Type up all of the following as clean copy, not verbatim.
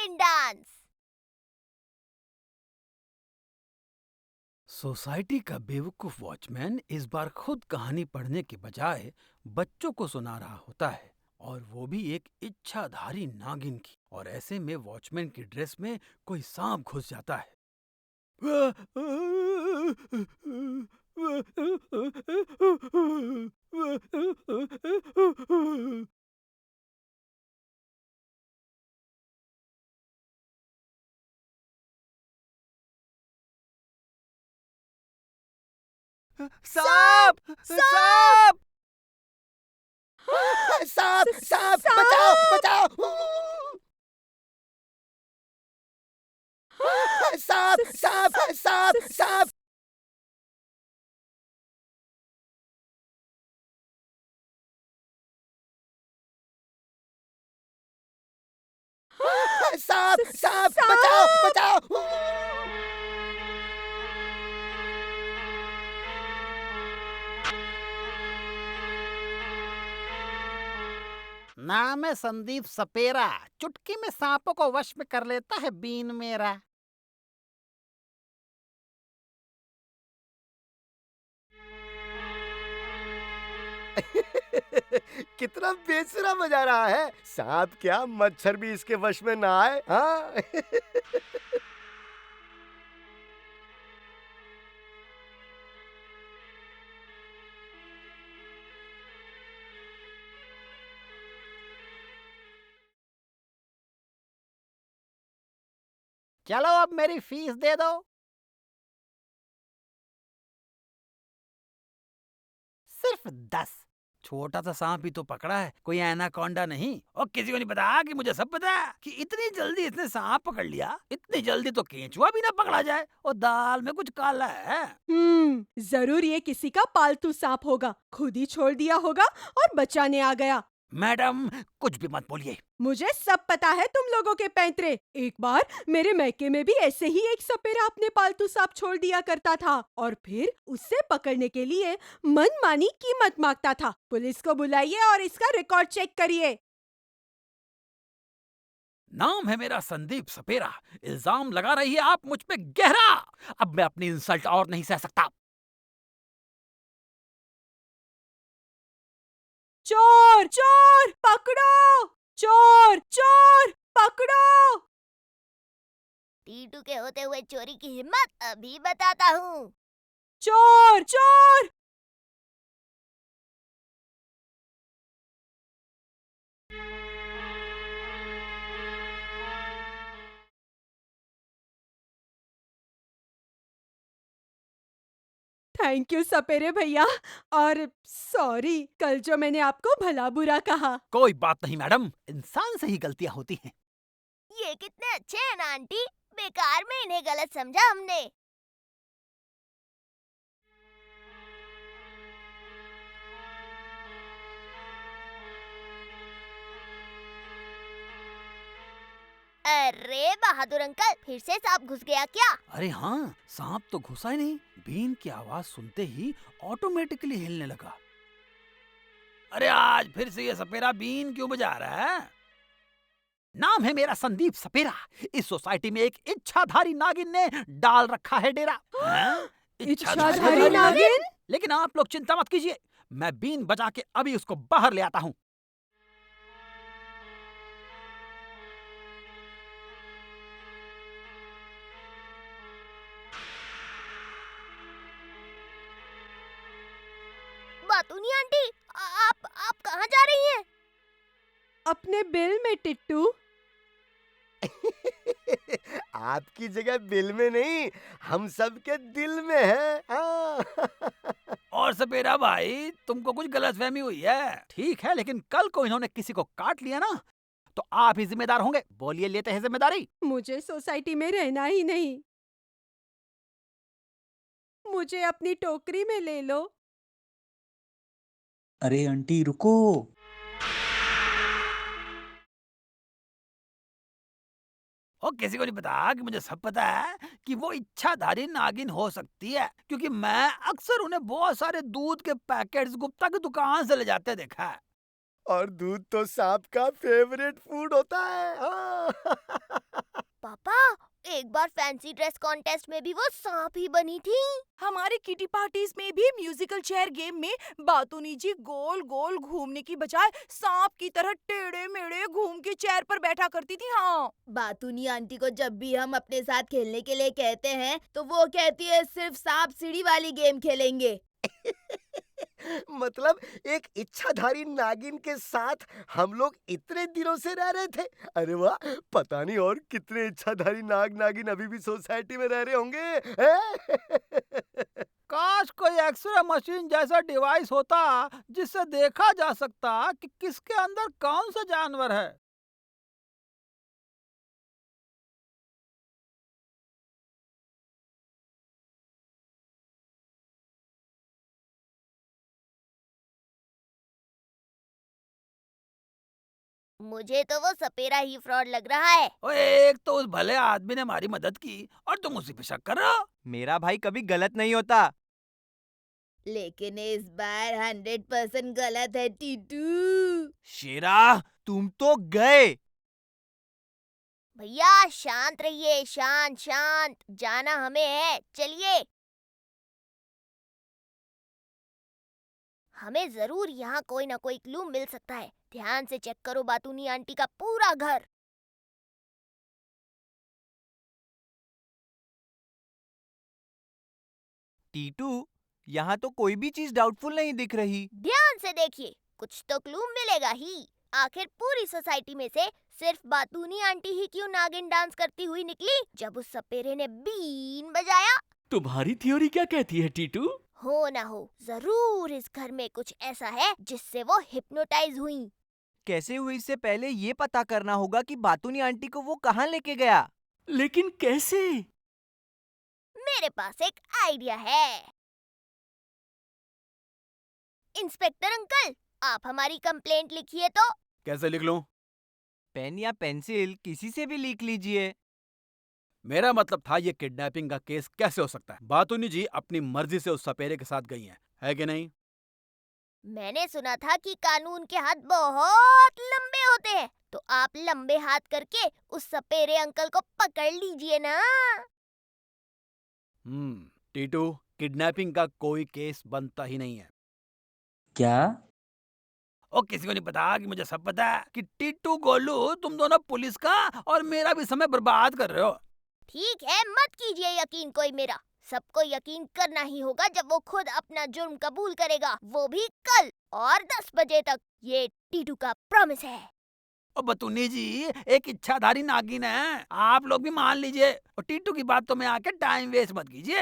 नागिन dance. Society का बेवकूफ वॉचमैन इस बार खुद कहानी पढ़ने के बजाय बच्चों को सुना रहा होता है, और वो भी एक इच्छाधारी नागिन की। और ऐसे में वॉचमैन की ड्रेस में कोई सांप घुस जाता है। सांप! सांप! सांप! सांप! बचाओ! बचाओ! सांप! सांप! सांप! सांप! सांप! सांप! बचाओ! बचाओ! नाम है संदीप सपेरा। चुटकी में सांपों को वश में कर लेता है बीन मेरा। कितना बेसुरा बजा रहा है। सांप क्या, मच्छर भी इसके वश में ना आए। हाँ। चलो अब मेरी फीस दे दो। सिर्फ 10। छोटा सा सांप ही तो पकड़ा है, कोई एनाकोंडा नहीं। और किसी को नहीं पता कि मुझे सब पता है कि इतनी जल्दी इसने सांप पकड़ लिया। इतनी जल्दी तो केंचुआ भी ना पकड़ा जाए, और दाल में कुछ काला है। जरूर ये किसी का पालतू सांप होगा, खुद ही छोड़ दिया होगा और बचाने आ गया। मैडम, कुछ भी मत बोलिए। मुझे सब पता है तुम लोगों के पैंतरे। एक बार मेरे मैके में भी ऐसे ही एक सपेरा अपने पालतू सांप छोड़ दिया करता था और फिर उससे पकड़ने के लिए मनमानी कीमत मांगता था। पुलिस को बुलाइए और इसका रिकॉर्ड चेक करिए। नाम है मेरा संदीप सपेरा। इल्जाम लगा रही है आप मुझ पे गहरा। अब मैं अपनी इंसल्ट और नहीं सह सकता। चोर चोर पकड़ो! चोर चोर पकड़ो! टीटू के होते हुए चोरी की हिम्मत अभी बताता हूँ। चोर चोर! थैंक यू सपेरे भैया, और सॉरी कल जो मैंने आपको भला बुरा कहा। कोई बात नहीं मैडम, इंसान से ही गलतियां होती हैं। ये कितने अच्छे हैं ना आंटी, बेकार में इन्हें गलत समझा हमने। अरे बहादुर अंकल, फिर से सांप घुस गया क्या? अरे हाँ, सांप तो घुसा ही नहीं, बीन की आवाज सुनते ही ऑटोमेटिकली हिलने लगा। अरे आज फिर से ये सपेरा बीन क्यों बजा रहा है? नाम है मेरा संदीप सपेरा। इस सोसाइटी में एक इच्छाधारी नागिन ने डाल रखा है डेरा। हाँ? इच्छाधारी नागिन? लेकिन आप लोग चिंता मत कीजिए, मैं बीन बजा के अभी उसको बाहर ले आता हूँ। बातूनी आंटी, आप कहाँ जा रही हैं? अपने बिल में टिट्टू। आपकी जगह बिल में नहीं, हम सबके दिल में है। हाँ। और सपेरा भाई, तुमको कुछ गलतफहमी हुई है। ठीक है, लेकिन कल को इन्होंने किसी को काट लिया ना, तो आप ही जिम्मेदार होंगे। बोलिए, लेते हैं जिम्मेदारी? मुझे सोसाइटी में रहना ही नहीं, मुझे अपनी टोकरी में ले लो। अरे आंटी रुको। और किसी को नहीं पता कि मुझे सब पता है कि वो इच्छाधारी नागिन हो सकती है, क्योंकि मैं अक्सर उन्हें बहुत सारे दूध के पैकेट्स गुप्ता की दुकान से ले जाते देखा है। और दूध तो सांप का फेवरेट फूड होता है। हाँ। एक बार फैंसी ड्रेस कॉन्टेस्ट में भी वो सांप ही बनी थी। हमारी किटी पार्टीज में भी म्यूजिकल चेयर गेम में बातूनी जी गोल गोल घूमने की बजाय सांप की तरह टेढ़े मेढ़े घूम के चेयर पर बैठा करती थी। हाँ, बातूनी आंटी को जब भी हम अपने साथ खेलने के लिए कहते हैं तो वो कहती है सिर्फ सांप सीढ़ी वाली गेम खेलेंगे। मतलब एक इच्छाधारी नागिन के साथ हम लोग इतने दिनों से रह रहे थे। अरे वाह, पता नहीं और कितने इच्छाधारी नाग नागिन अभी भी सोसाइटी में रह रहे होंगे हैं? काश कोई एक्सरे मशीन जैसा डिवाइस होता जिससे देखा जा सकता कि किसके अंदर कौन सा जानवर है। मुझे तो वो सपेरा ही फ्रॉड लग रहा है। ओए, एक तो उस भले आदमी ने हमारी मदद की और तुम उसी पे शक कर रहे हो। मेरा भाई कभी गलत नहीं होता। लेकिन इस बार 100% गलत है टीटू। शेरा, तुम तो गए। भैया शांत रहिए, शांत शांत, जाना हमें है, चलिए। हमें जरूर यहाँ कोई ना कोई क्लू मिल सकता है। ध्यान से चेक करो बातूनी आंटी का पूरा घर। टीटू, यहाँ तो कोई भी चीज डाउटफुल नहीं दिख रही। ध्यान से देखिए, कुछ तो क्लू मिलेगा ही। आखिर पूरी सोसाइटी में से सिर्फ बातूनी आंटी ही क्यों नागिन डांस करती हुई निकली जब उस सपेरे ने बीन बजाया? तुम्हारी थ्योरी क्या कहती है टीटू? हो ना हो, जरूर इस घर में कुछ ऐसा है जिससे वो हिप्नोटाइज हुई। कैसे हुई इससे पहले ये पता करना होगा कि बातूनी आंटी को वो कहाँ लेके गया। लेकिन कैसे? मेरे पास एक आइडिया है। इंस्पेक्टर अंकल, आप हमारी कंप्लेंट लिखिए तो। कैसे लिख लूं? पेन या पेंसिल किसी से भी लिख लीजिए। मेरा मतलब था ये किडनैपिंग का केस कैसे हो सकता है? बातूनी जी अपनी मर्जी से उस सपेरे के साथ गई हैं, है कि नहीं? मैंने सुना था कि कानून के हाथ बहुत लंबे होते हैं, तो आप लंबे हाथ करके उस सपेरे अंकल को पकड़ लीजिए ना। टीटू, किडनैपिंग का कोई केस बनता ही नहीं है। क्या? ओ, किसी को नहीं पता कि मुझे सब पता है कि टीटू गोलू तुम दोनों पुलिस का और मेरा भी समय बर्बाद कर रहे हो। ठीक है, मत कीजिए यकीन कोई मेरा। सबको यकीन करना ही होगा जब वो खुद अपना जुर्म कबूल करेगा, वो भी कल और 10 बजे तक। ये टीटू का प्रॉमिस है। ओ बतूनी जी एक इच्छाधारी नागिन है, आप लोग भी मान लीजिए। और टीटू की बातों में आके टाइम वेस्ट मत कीजिए।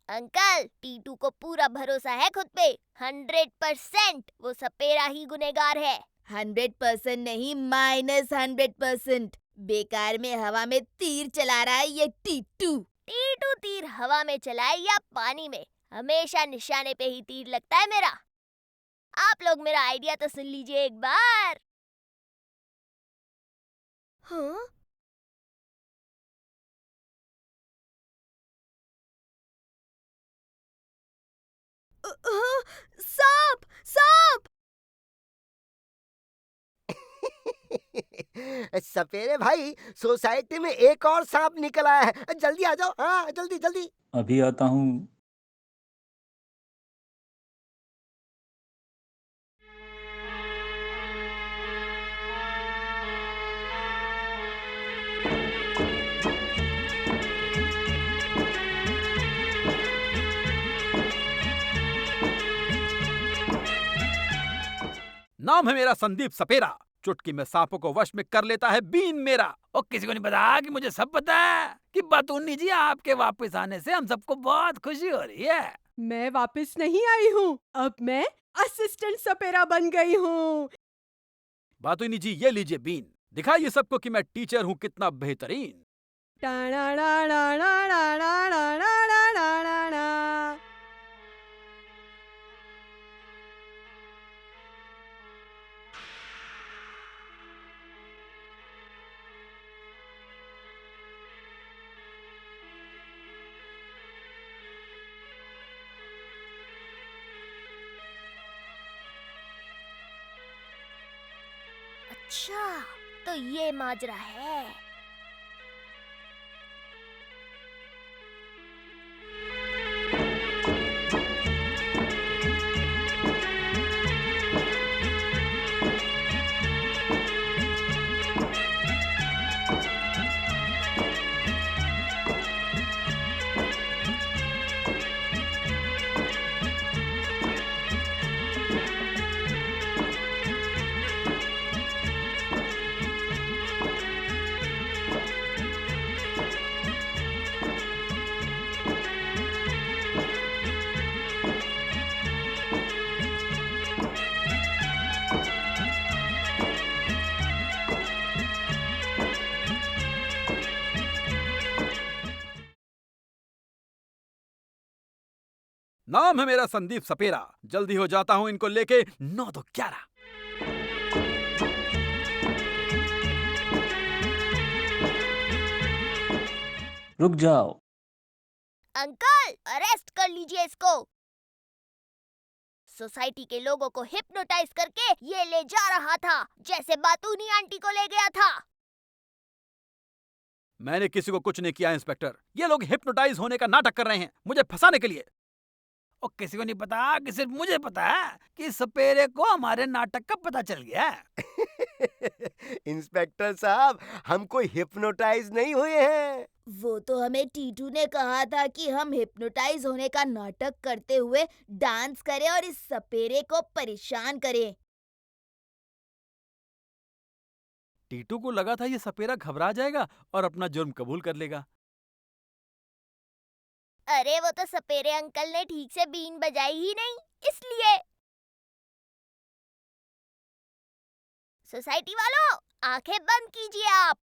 अंकल, टीटू को पूरा भरोसा है खुद पे। 100% वो सपेरा ही गुनहगार है। 100% नहीं, -100%। बेकार में हवा में तीर चला रहा है ये टीटू। टीटू तीर हवा में चलाए या पानी में, हमेशा निशाने पे ही तीर लगता है मेरा। आप लोग मेरा आइडिया तो सुन लीजिए एक बार। हाँ? सांप! सांप! सपेरे भाई, सोसाइटी में एक और सांप निकल आया है। जल्दी आ जाओ, हाँ जल्दी जल्दी। अभी आता हूँ। नाम है मेरा संदीप सपेरा, चुटकी में सांपों को वश में कर लेता है बीन मेरा। और किसी को नहीं पता कि मुझे सब पता है कि बातूनी जी आपके वापस आने से हम सबको बहुत खुशी हो रही है। मैं वापस नहीं आई हूँ, अब मैं असिस्टेंट सपेरा बन गई हूँ। बातूनी जी ये लीजिए बीन, दिखाइए सबको कि मैं टीचर हूँ कितना बेहतरीन। अच्छा, तो ये माजरा है। नाम है मेरा संदीप सपेरा। जल्दी हो जाता हूँ इनको लेके 9 तो 11। रुक जाओ। अंकल, अरेस्ट कर लीजिए इसको। सोसाइटी के लोगों को हिप्नोटाइज करके ये ले जा रहा था, जैसे बातूनी आंटी को ले गया था। मैंने किसी को कुछ नहीं किया इंस्पेक्टर। ये लोग हिप्नोटाइज होने का नाटक कर रहे हैं मुझे फंसाने के लिए। और किसी को नहीं पता कि सिर्फ मुझे पता है कि सपेरे को हमारे नाटक का पता चल गया है। इंस्पेक्टर साहब, हम कोई हिप्नोटाइज नहीं हुए हैं। वो तो हमें टीटू ने कहा था कि हम हिप्नोटाइज होने का नाटक करते हुए डांस करें और इस सपेरे को परेशान करें। टीटू को लगा था ये सपेरा घबरा जाएगा और अपना जुर्म कबूल कर लेगा। अरे वो तो सपेरे अंकल ने ठीक से बीन बजाई ही नहीं, इसलिए। सोसाइटी वालों, आंखें बंद कीजिए आप।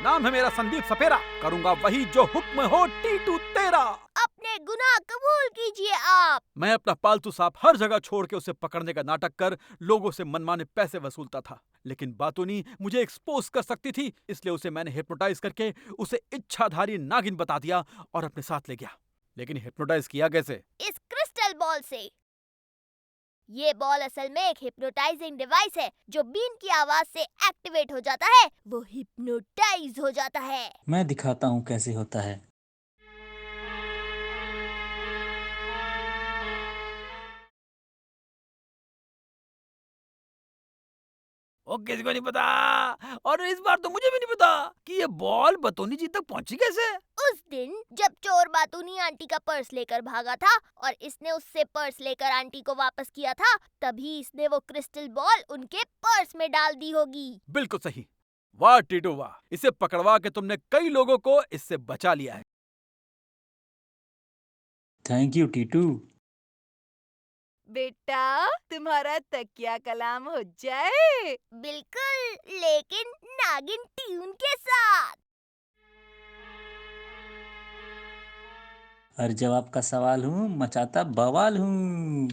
नाम है मेरा संदीप सपेरा। करूंगा वही जो हुक्म हो टीटू तेरा। अपने गुनाह कबूल कीजिए आप। मैं अपना पालतू सांप हर जगह छोड़ के उसे पकड़ने का नाटक कर लोगों से मनमाने पैसे वसूलता था, लेकिन बातूनी मुझे एक्सपोज कर सकती थी, इसलिए उसे मैंने हिप्नोटाइज करके उसे इच्छाधारी नागिन बता दिया और अपने साथ ले गया। लेकिन हिप्नोटाइज किया कैसे? इस क्रिस्टल बॉल से। ये बॉल असल में एक हिप्नोटाइजिंग डिवाइस है जो बीन की आवाज से एक्टिवेट हो जाता है, वो हिप्नोटाइज हो जाता है। मैं दिखाता हूँ कैसे होता है। ओ किसी को नहीं पता। और इस बार तो मुझे भी नहीं पता कि ये बॉल बतौनी जी तक पहुंची कैसे। उस दिन जब चोर बातूनी आंटी का पर्स लेकर भागा था और इसने उससे पर्स लेकर आंटी को वापस किया था, तभी इसने वो क्रिस्टल बॉल उनके पर्स में डाल दी होगी। बिल्कुल सही। वाह टीटू वाह, इसे पकड़वा के तुमने कई लोगों को इससे बचा लिया है। Thank you Titu. बेटा, तुम्हारा तकिया कलाम हो जाए। बिल्कुल, लेकिन नागिन ट्यून के साथ। हर जवाब का सवाल हूँ, मचाता बवाल हूँ।